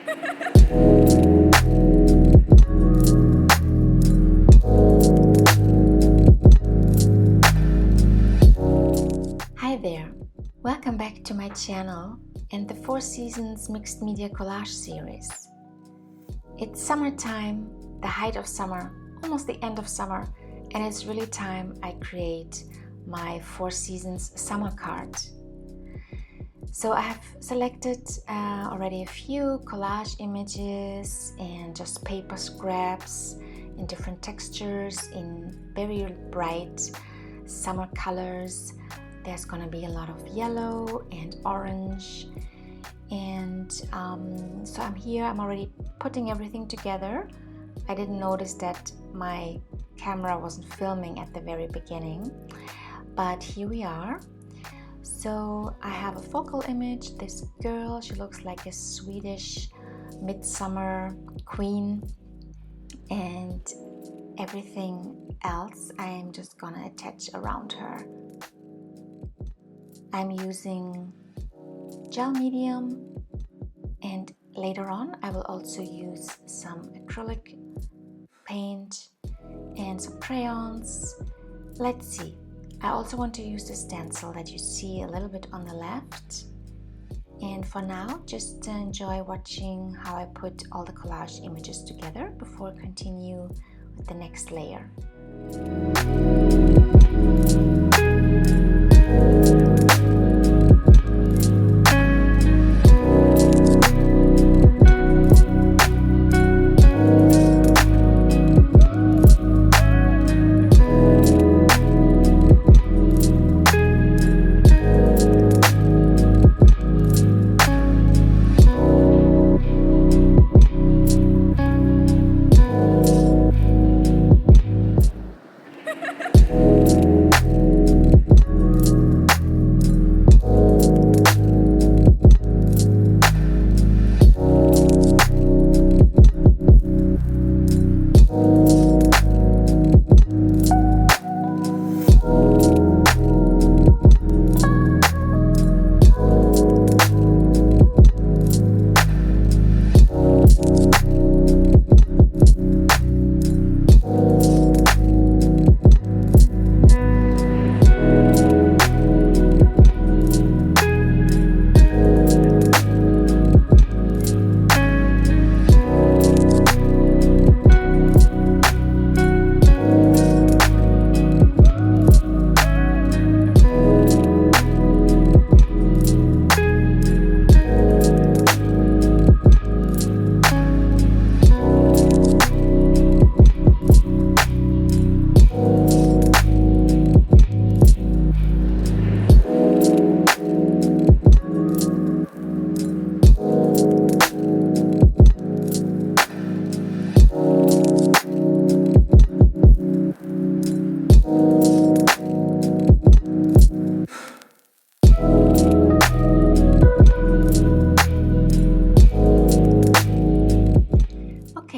Hi there, welcome back to my channel and the 4 Seasons Mixed Media Collage series. It's summertime, the height of summer, almost the end of summer, and it's really time I create my 4 Seasons summer card. So I have selected already a few collage images and just paper scraps in different textures, in very bright summer colors. There's gonna be a lot of yellow and orange, and so I'm already putting everything together. I didn't notice that my camera wasn't filming at the very beginning, but here we are. So I have a focal image. This girl, she looks like a Swedish midsummer queen, and everything else I'm just gonna attach around her. I'm using gel medium, and later on I will also use some acrylic paint and some crayons. Let's see. I also want to use the stencil that you see a little bit on the left. And for now, just enjoy watching how I put all the collage images together before I continue with the next layer.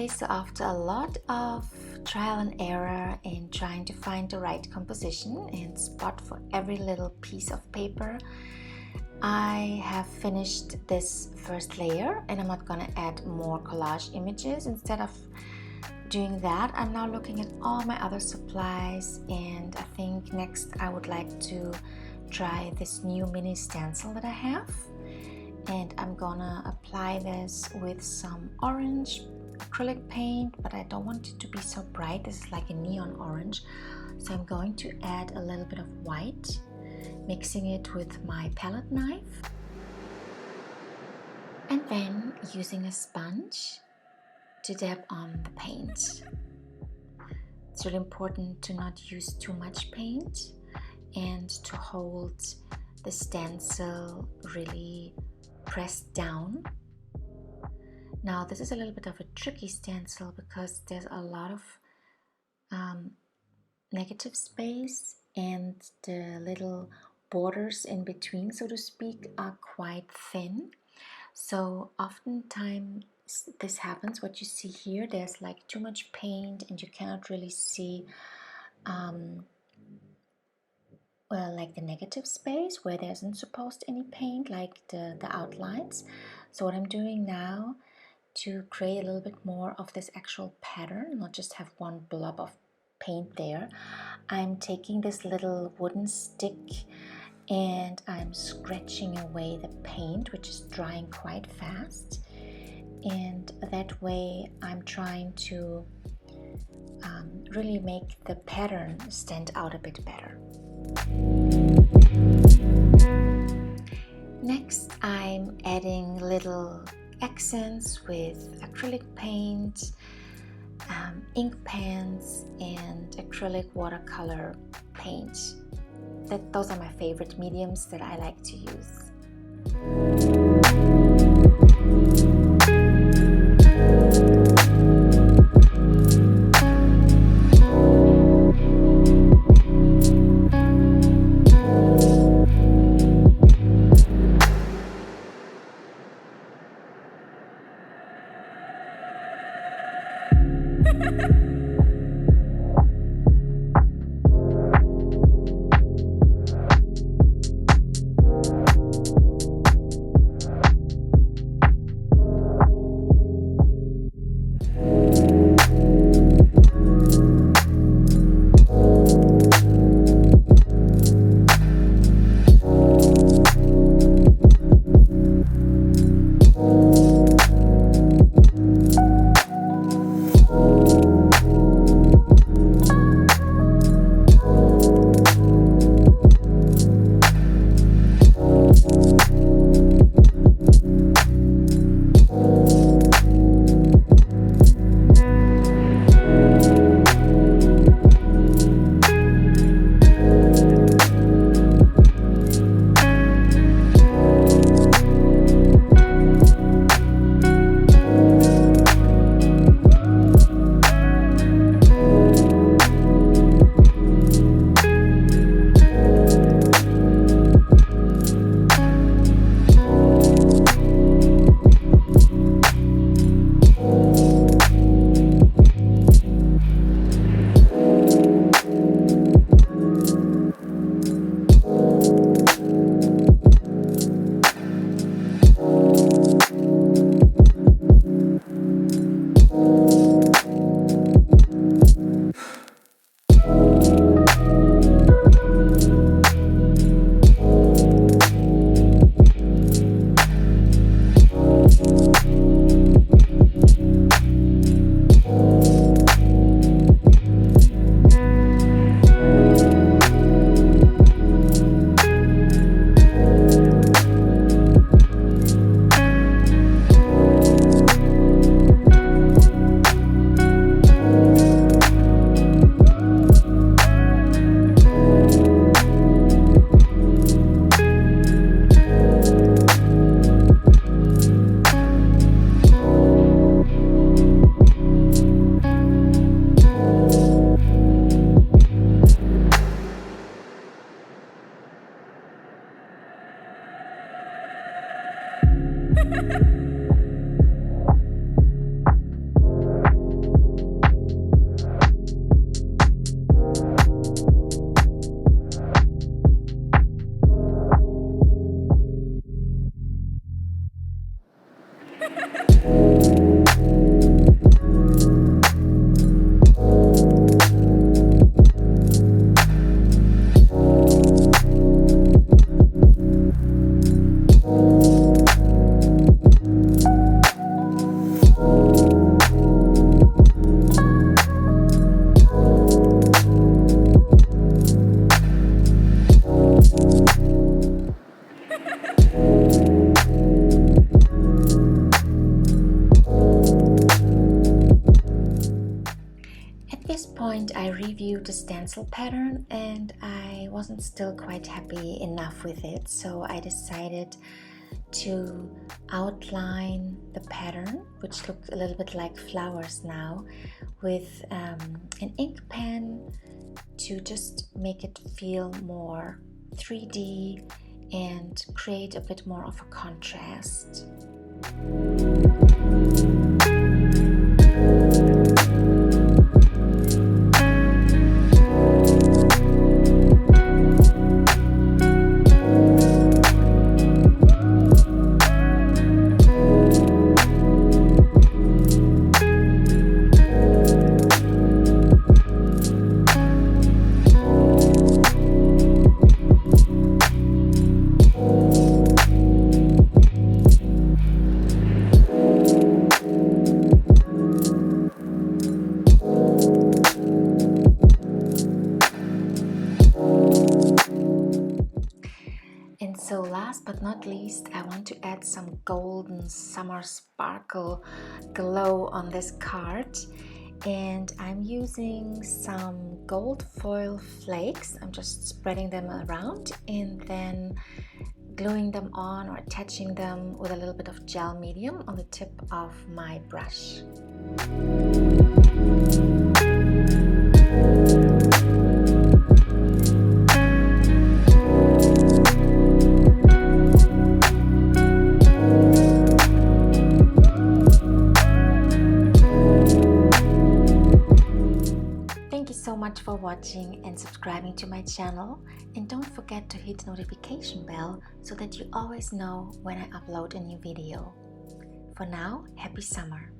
So after a lot of trial and error in trying to find the right composition and spot for every little piece of paper, I have finished this first layer, and I'm not gonna add more collage images. Instead of doing that, I'm now looking at all my other supplies, and I think next I would like to try this new mini stencil that I have, and I'm gonna apply this with some orange acrylic paint, but I don't want it to be so bright. This is like a neon orange, so I'm going to add a little bit of white, mixing it with my palette knife, and then using a sponge to dab on the paint. It's really important to not use too much paint and to hold the stencil really pressed down. Now this is a little bit of a tricky stencil because there's a lot of negative space, and the little borders in between, so to speak, are quite thin. So oftentimes this happens. What you see here, there's like too much paint and you cannot really see well, like the negative space where there isn't supposed any paint, like the outlines. So what I'm doing now to create a little bit more of this actual pattern, not just have one blob of paint there, I'm taking this little wooden stick and I'm scratching away the paint, which is drying quite fast. And that way I'm trying to really make the pattern stand out a bit better. Next, I'm adding little accents with acrylic paint, ink pens, and acrylic watercolor paint. Those are my favorite mediums that I like to use. I reviewed the stencil pattern and I wasn't still quite happy enough with it, so I decided to outline the pattern, which looked a little bit like flowers now, with an ink pen to just make it feel more 3D and create a bit more of a contrast. some golden summer sparkle glow on this card. And I'm using some gold foil flakes. I'm just spreading them around and then gluing them on or attaching them with a little bit of gel medium on the tip of my brush. Thank you so much for watching and subscribing to my channel, and don't forget to hit the notification bell so that you always know when I upload a new video. For now, happy summer!